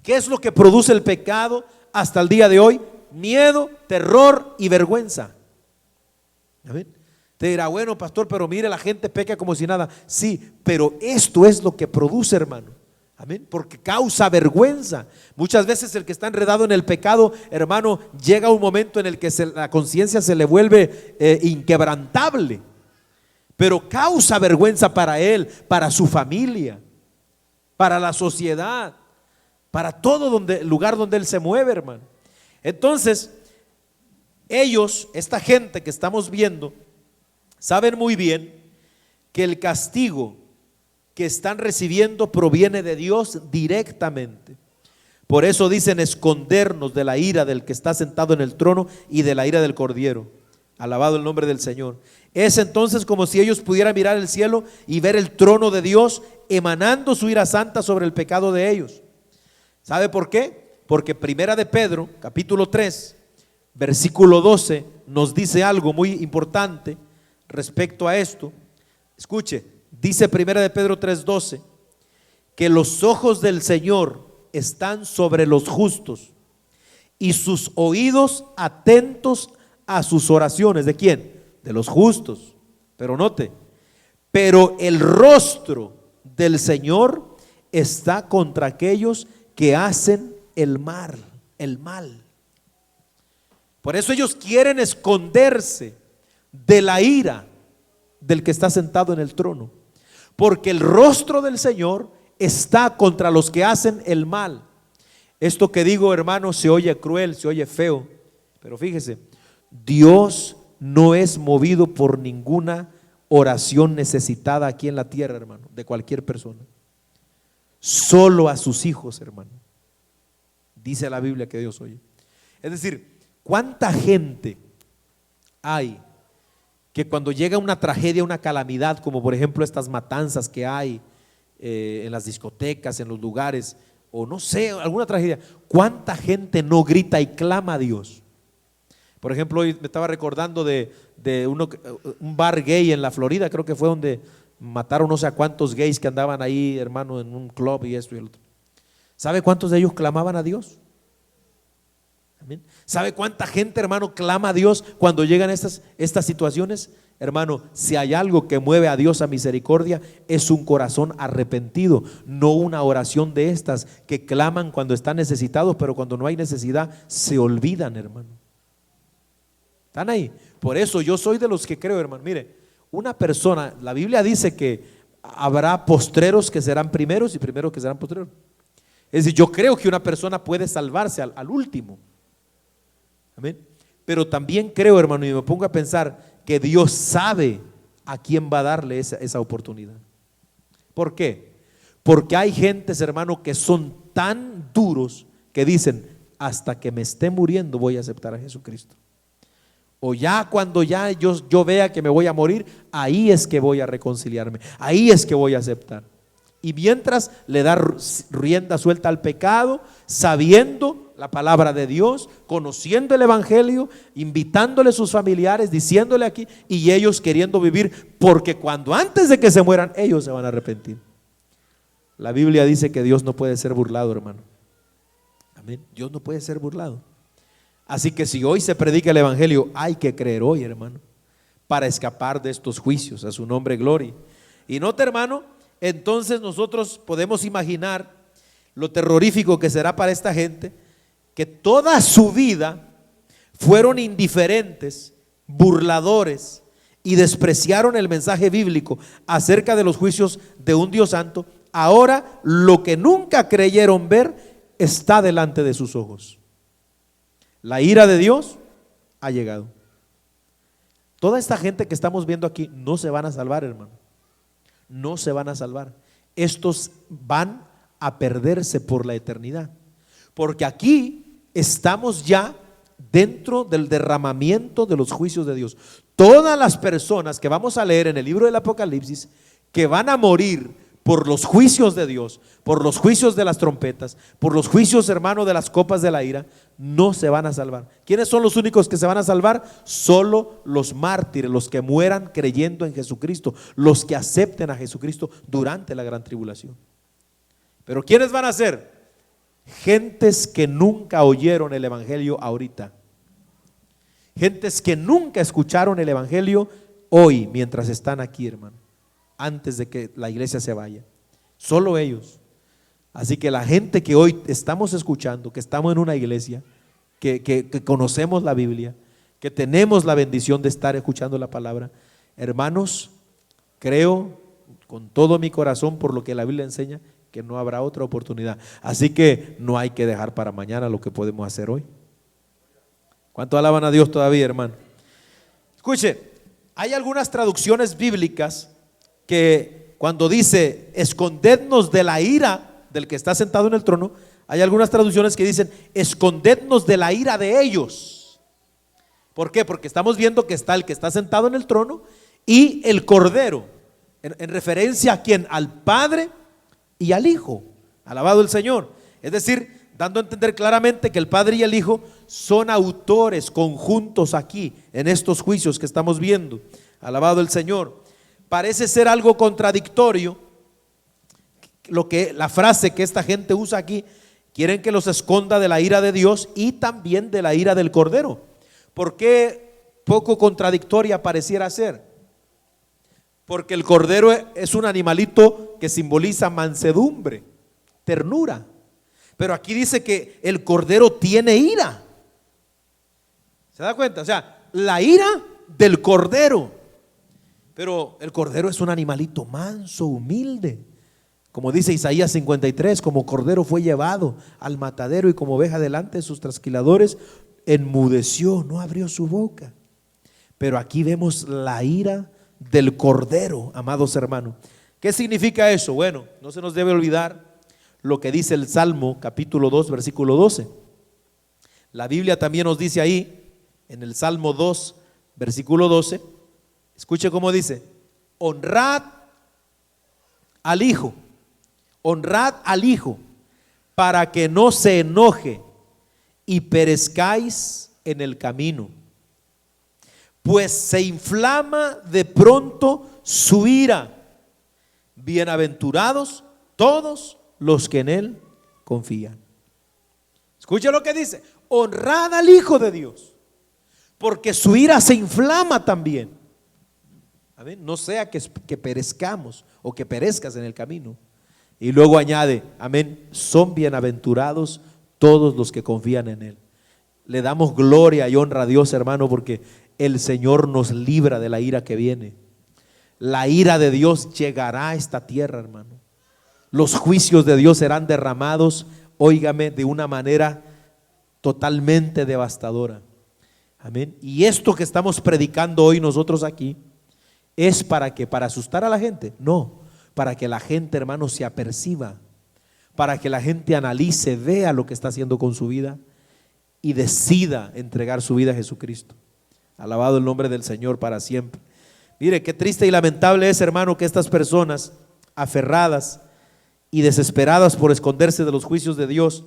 ¿Qué es lo que produce el pecado hasta el día de hoy? Miedo, terror y vergüenza. Amén. Te dirá, bueno, pastor, pero mire, la gente peca como si nada. Sí, pero esto es lo que produce, hermano. Amén. Porque causa vergüenza. Muchas veces el que está enredado en el pecado, hermano, llega un momento en el que la conciencia se le vuelve inquebrantable. Pero causa vergüenza para él, para su familia, para la sociedad, para todo lugar donde él se mueve, hermano. Entonces, ellos, esta gente que estamos viendo, saben muy bien que el castigo que están recibiendo proviene de Dios directamente. Por eso dicen escondernos de la ira del que está sentado en el trono y de la ira del Cordero. Alabado el nombre del Señor. Es entonces como si ellos pudieran mirar el cielo y ver el trono de Dios emanando su ira santa sobre el pecado de ellos. ¿Sabe por qué? Porque Primera de Pedro, capítulo 3, versículo 12, nos dice algo muy importante respecto a esto. Escuche, dice Primera de Pedro 3:12, que los ojos del Señor están sobre los justos y sus oídos atentos a sus oraciones. ¿De quién? De los justos. Pero note, pero el rostro del Señor está contra aquellos que hacen el mal. Por eso ellos quieren esconderse de la ira del que está sentado en el trono, porque el rostro del Señor está contra los que hacen el mal. Esto que digo, hermano, se oye cruel, se oye feo, pero fíjese, Dios no es movido por ninguna oración necesitada aquí en la tierra, hermano, de cualquier persona. Solo a sus hijos, hermano. Dice la Biblia que Dios oye. Es decir, ¿cuánta gente hay que cuando llega una tragedia, una calamidad, como por ejemplo estas matanzas que hay en las discotecas, en los lugares, o no sé, alguna tragedia, cuánta gente no grita y clama a Dios? Por ejemplo, hoy me estaba recordando de un bar gay en la Florida, creo que fue donde mataron no sé a cuántos gays que andaban ahí, hermano, en un club y esto y el otro. ¿Sabe cuántos de ellos clamaban a Dios? Amén. ¿Sabe cuánta gente, hermano, clama a Dios cuando llegan estas situaciones? Hermano, si hay algo que mueve a Dios a misericordia, es un corazón arrepentido, no una oración de estas que claman cuando están necesitados, pero cuando no hay necesidad se olvidan, hermano. ¿Están ahí? Por eso yo soy de los que creo, hermano. Mire, una persona, la Biblia dice que habrá postreros que serán primeros y primeros que serán postreros. Es decir, yo creo que una persona puede salvarse al último. Amén. Pero también creo, hermano, y me pongo a pensar que Dios sabe a quién va a darle esa oportunidad. ¿Por qué? Porque hay gentes, hermano, que son tan duros que dicen, hasta que me esté muriendo voy a aceptar a Jesucristo. O ya cuando ya yo vea que me voy a morir, ahí es que voy a reconciliarme, ahí es que voy a aceptar. Y mientras le da rienda suelta al pecado, sabiendo la palabra de Dios, conociendo el evangelio, invitándole a sus familiares, diciéndole aquí, y ellos queriendo vivir, porque cuando antes de que se mueran, ellos se van a arrepentir. La Biblia dice que Dios no puede ser burlado, hermano. Amén. Dios no puede ser burlado. Así que si hoy se predica el evangelio, hay que creer hoy, hermano, para escapar de estos juicios. A su nombre gloria. Y note, hermano, entonces nosotros podemos imaginar lo terrorífico que será para esta gente, que toda su vida fueron indiferentes, burladores y despreciaron el mensaje bíblico acerca de los juicios de un Dios santo. Ahora lo que nunca creyeron ver está delante de sus ojos. La ira de Dios ha llegado. Toda esta gente que estamos viendo aquí no se van a salvar, hermano. No se van a salvar. Estos van a perderse por la eternidad. Porque aquí estamos ya dentro del derramamiento de los juicios de Dios. Todas las personas que vamos a leer en el libro del Apocalipsis, que van a morir por los juicios de Dios, por los juicios de las trompetas, por los juicios, hermano, de las copas de la ira, no se van a salvar. ¿Quiénes son los únicos que se van a salvar? Solo los mártires, los que mueran creyendo en Jesucristo, los que acepten a Jesucristo durante la gran tribulación. Pero ¿quiénes van a ser? Gentes que nunca oyeron el evangelio ahorita, gentes que nunca escucharon el evangelio hoy mientras están aquí, hermano, antes de que la iglesia se vaya. Solo ellos. Así que la gente que hoy estamos escuchando, que estamos en una iglesia, que conocemos la Biblia, que tenemos la bendición de estar escuchando la palabra, hermanos, creo con todo mi corazón, por lo que la Biblia enseña, que no habrá otra oportunidad. Así que no hay que dejar para mañana lo que podemos hacer hoy. ¿Cuánto alaban a Dios todavía, hermano? Escuche, hay algunas traducciones bíblicas que cuando dice escondednos de la ira del que está sentado en el trono, hay algunas traducciones que dicen escondednos de la ira de ellos. ¿Por qué? Porque estamos viendo que está el que está sentado en el trono y el Cordero, en referencia a quién, al Padre y al Hijo. Alabado el Señor. Es decir, dando a entender claramente que el Padre y el Hijo son autores conjuntos aquí en estos juicios que estamos viendo. Alabado el Señor. Parece ser algo contradictorio la frase que esta gente usa aquí. Quieren que los esconda de la ira de Dios y también de la ira del Cordero. ¿Por qué poco contradictoria pareciera ser? Porque el Cordero es un animalito que simboliza mansedumbre, ternura. Pero aquí dice que el Cordero tiene ira. ¿Se da cuenta? O sea, la ira del Cordero. Pero el Cordero es un animalito manso, humilde. Como dice Isaías 53, como cordero fue llevado al matadero y como oveja delante de sus trasquiladores, enmudeció, no abrió su boca. Pero aquí vemos la ira del Cordero, amados hermanos. ¿Qué significa eso? Bueno, no se nos debe olvidar lo que dice el Salmo capítulo 2 versículo 12. La Biblia también nos dice ahí en el Salmo 2 versículo 12, escuche cómo dice: honrad al Hijo para que no se enoje y perezcáis en el camino, pues se inflama de pronto su ira. Bienaventurados todos los que en él confían. Escucha lo que dice: honrad al Hijo de Dios, porque su ira se inflama también. Amén. No sea que perezcamos o que perezcas en el camino. Y luego añade, amén, son bienaventurados todos los que confían en él. Le damos gloria y honra a Dios, hermano, porque el Señor nos libra de la ira que viene. La ira de Dios llegará a esta tierra, hermano. Los juicios de Dios serán derramados, óigame, de una manera totalmente devastadora. Amén. Y esto que estamos predicando hoy nosotros aquí es para asustar a la gente. No, para que la gente, hermano, se aperciba, para que la gente analice, vea lo que está haciendo con su vida y decida entregar su vida a Jesucristo. Alabado el nombre del Señor para siempre. Mire, qué triste y lamentable es, hermano, que estas personas aferradas y desesperadas por esconderse de los juicios de Dios,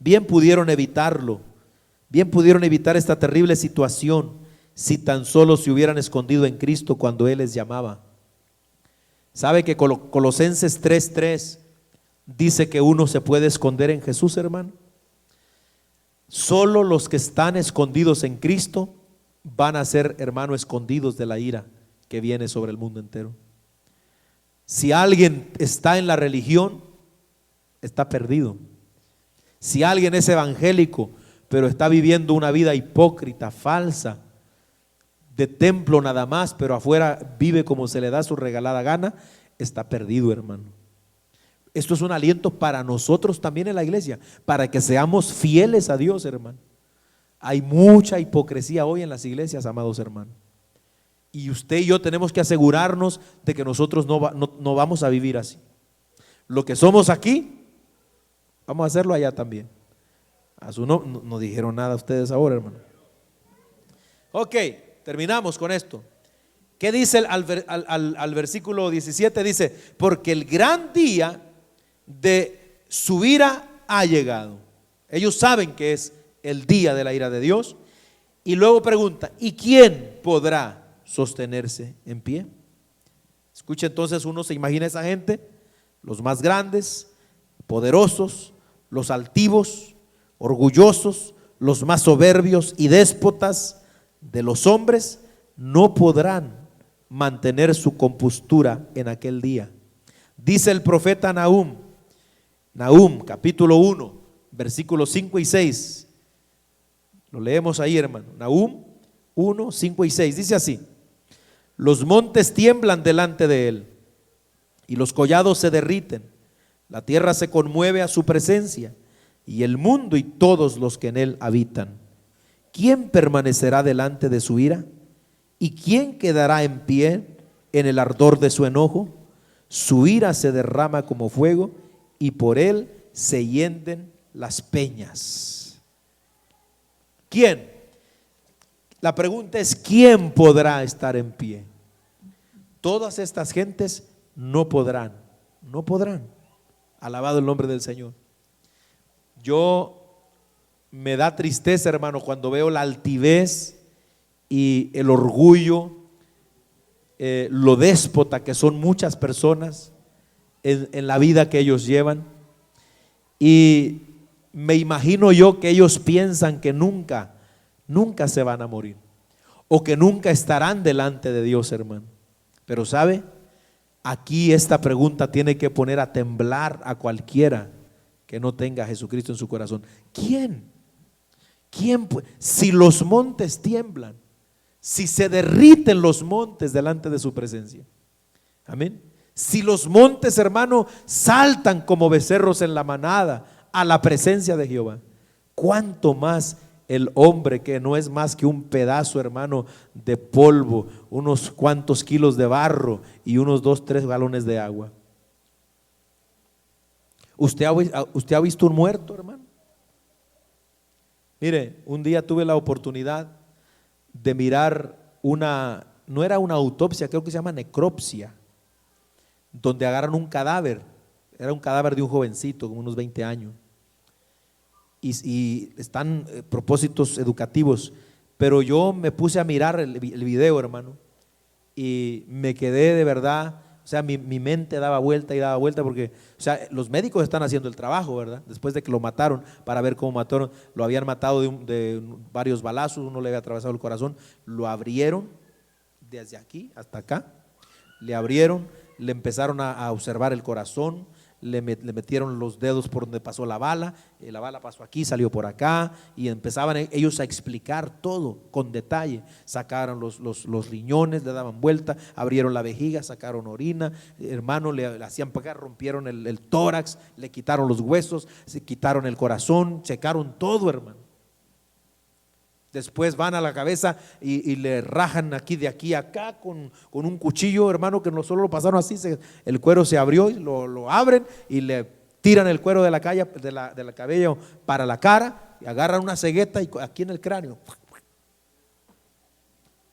bien pudieron evitarlo, bien pudieron evitar esta terrible situación si tan solo se hubieran escondido en Cristo cuando Él les llamaba. ¿Sabe que Colosenses 3:3 dice que uno se puede esconder en Jesús, hermano? Solo los que están escondidos en Cristo van a ser, hermano, escondidos de la ira que viene sobre el mundo entero. Si alguien está en la religión, está perdido. Si alguien es evangélico, pero está viviendo una vida hipócrita, falsa, de templo nada más, pero afuera vive como se le da su regalada gana, está perdido, hermano. Esto es un aliento para nosotros también en la iglesia, para que seamos fieles a Dios, hermano. Hay mucha hipocresía hoy en las iglesias, amados hermanos. Y usted y yo tenemos que asegurarnos de que nosotros no vamos a vivir así. Lo que somos aquí, vamos a hacerlo allá también. A su no dijeron nada ustedes ahora, hermano. Ok, terminamos con esto. ¿Qué dice al versículo 17? Dice, porque el gran día de su ira ha llegado. Ellos saben que es el día de la ira de Dios. Y luego pregunta, ¿y quién podrá sostenerse en pie? Escucha, entonces uno se imagina a esa gente, los más grandes, poderosos, los altivos, orgullosos, los más soberbios y déspotas de los hombres, no podrán mantener su compostura en aquel día. Dice el profeta Nahum capítulo 1, versículos 5 y 6. Lo leemos ahí, hermano. Nahum 1, 5 y 6. Dice así: los montes tiemblan delante de él y los collados se derriten. La tierra se conmueve a su presencia y el mundo y todos los que en él habitan. ¿Quién permanecerá delante de su ira? ¿Y quién quedará en pie en el ardor de su enojo? Su ira se derrama como fuego y por él se hienden las peñas. ¿Quién? La pregunta es, ¿quién podrá estar en pie? Todas estas gentes no podrán. Alabado el nombre del Señor. Me da tristeza, hermano, cuando veo la altivez y el orgullo, lo déspota que son muchas personas en la vida que ellos llevan. Y me imagino yo que ellos piensan que nunca se van a morir, o que nunca estarán delante de Dios, hermano. Pero ¿sabe? Aquí esta pregunta tiene que poner a temblar a cualquiera que no tenga a Jesucristo en su corazón. ¿Quién? Si los montes tiemblan, si se derriten los montes delante de su presencia, amén. Si los montes, hermano, saltan como becerros en la manada a la presencia de Jehová, ¿cuánto más el hombre que no es más que un pedazo, hermano, de polvo, unos cuantos kilos de barro y unos 2-3 galones de agua? ¿Usted ha visto un muerto, hermano? Mire, un día tuve la oportunidad de mirar no era una autopsia, creo que se llama necropsia, donde agarran un cadáver. Era un cadáver de un jovencito, como unos 20 años. Y están propósitos educativos, pero yo me puse a mirar el video, hermano, y me quedé de verdad, o sea, mi mente daba vuelta y daba vuelta, porque, o sea, los médicos están haciendo el trabajo, ¿verdad? Después de que lo mataron, para ver cómo mataron, lo habían matado de varios balazos, uno le había atravesado el corazón, lo abrieron desde aquí hasta acá, le abrieron, le empezaron a observar el corazón, le metieron los dedos por donde pasó la bala pasó aquí, salió por acá, y empezaban ellos a explicar todo con detalle. Sacaron los riñones, le daban vuelta, abrieron la vejiga, sacaron orina, hermano, le hacían para acá, rompieron el tórax, le quitaron los huesos, se quitaron el corazón, checaron todo, hermano. Después van a la cabeza y le rajan de aquí a acá con un cuchillo, hermano, que no solo lo pasaron así, el cuero se abrió y lo abren y le tiran el cuero de la cabello para la cara, y agarran una cegueta y aquí en el cráneo,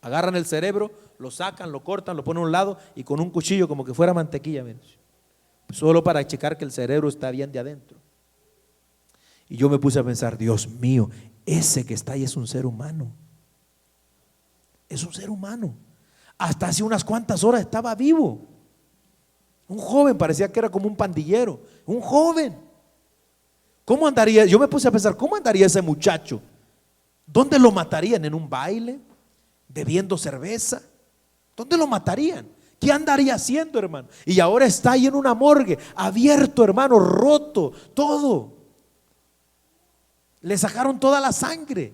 agarran el cerebro, lo sacan, lo cortan, lo ponen a un lado y con un cuchillo como que fuera mantequilla, solo para checar que el cerebro está bien de adentro. Y yo me puse a pensar, Dios mío, ese que está ahí es un ser humano. Es un ser humano. Hasta hace unas cuantas horas estaba vivo. Un joven, parecía que era como un pandillero. Un joven. ¿Cómo andaría? Yo me puse a pensar, ¿cómo andaría ese muchacho? ¿Dónde lo matarían? ¿En un baile? ¿Bebiendo cerveza? ¿Dónde lo matarían? ¿Qué andaría haciendo, hermano? Y ahora está ahí en una morgue, abierto, hermano, roto, todo. Le sacaron toda la sangre.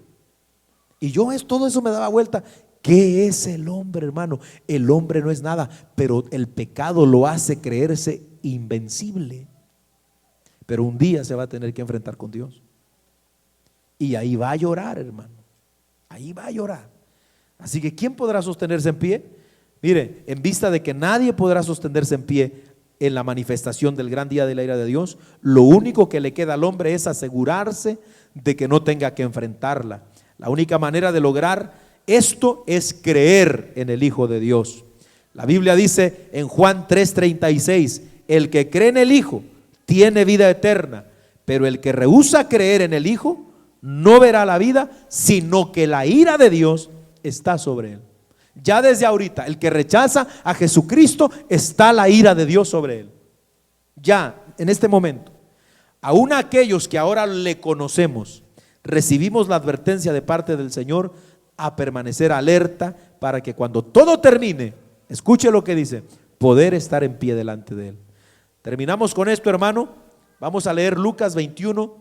Y todo eso me daba vuelta. ¿Qué es el hombre, hermano? El hombre no es nada, pero el pecado lo hace creerse invencible. Pero un día se va a tener que enfrentar con Dios. Y ahí va a llorar, hermano. Ahí va a llorar. Así que ¿quién podrá sostenerse en pie? Mire, en vista de que nadie podrá sostenerse en pie en la manifestación del gran día de la ira de Dios, lo único que le queda al hombre es asegurarse de que no tenga que enfrentarla. La única manera de lograr esto es creer en el Hijo de Dios. La Biblia dice en Juan 3:36, el que cree en el Hijo tiene vida eterna, pero el que rehúsa creer en el Hijo no verá la vida, sino que la ira de Dios está sobre él. Ya desde ahorita, el que rechaza a Jesucristo, está la ira de Dios sobre él. Ya, en este momento, aún aquellos que ahora le conocemos, recibimos la advertencia de parte del Señor a permanecer alerta para que cuando todo termine, escuche lo que dice, poder estar en pie delante de él. Terminamos con esto, hermano. Vamos a leer Lucas 21,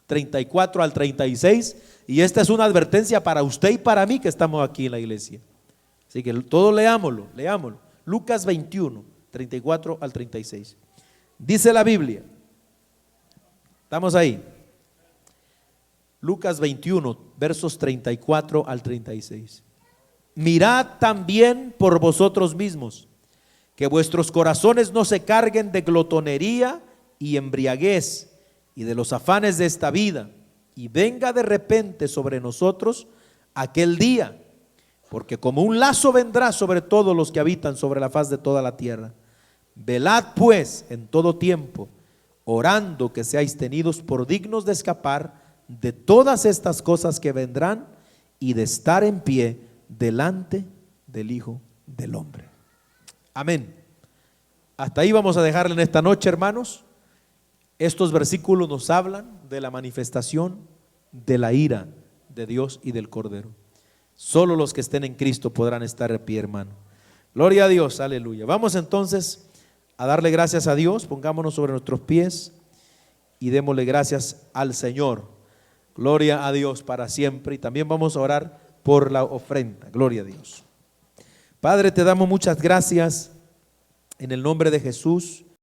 34 al 36, y esta es una advertencia para usted y para mí que estamos aquí en la iglesia. Así que todos leámoslo. Lucas 21, 34 al 36. Dice la Biblia, estamos ahí. Lucas 21, versos 34 al 36. Mirad también por vosotros mismos, que vuestros corazones no se carguen de glotonería y embriaguez y de los afanes de esta vida, y venga de repente sobre nosotros aquel día, porque como un lazo vendrá sobre todos los que habitan sobre la faz de toda la tierra. Velad pues en todo tiempo, orando que seáis tenidos por dignos de escapar de todas estas cosas que vendrán y de estar en pie delante del Hijo del Hombre. Amén. Hasta ahí vamos a dejarle en esta noche, hermanos. Estos versículos nos hablan de la manifestación de la ira de Dios y del Cordero. Solo los que estén en Cristo podrán estar de pie, hermano. Gloria a Dios, aleluya. Vamos entonces a darle gracias a Dios. Pongámonos sobre nuestros pies y démosle gracias al Señor. Gloria a Dios para siempre. Y también vamos a orar por la ofrenda. Gloria a Dios. Padre, te damos muchas gracias en el nombre de Jesús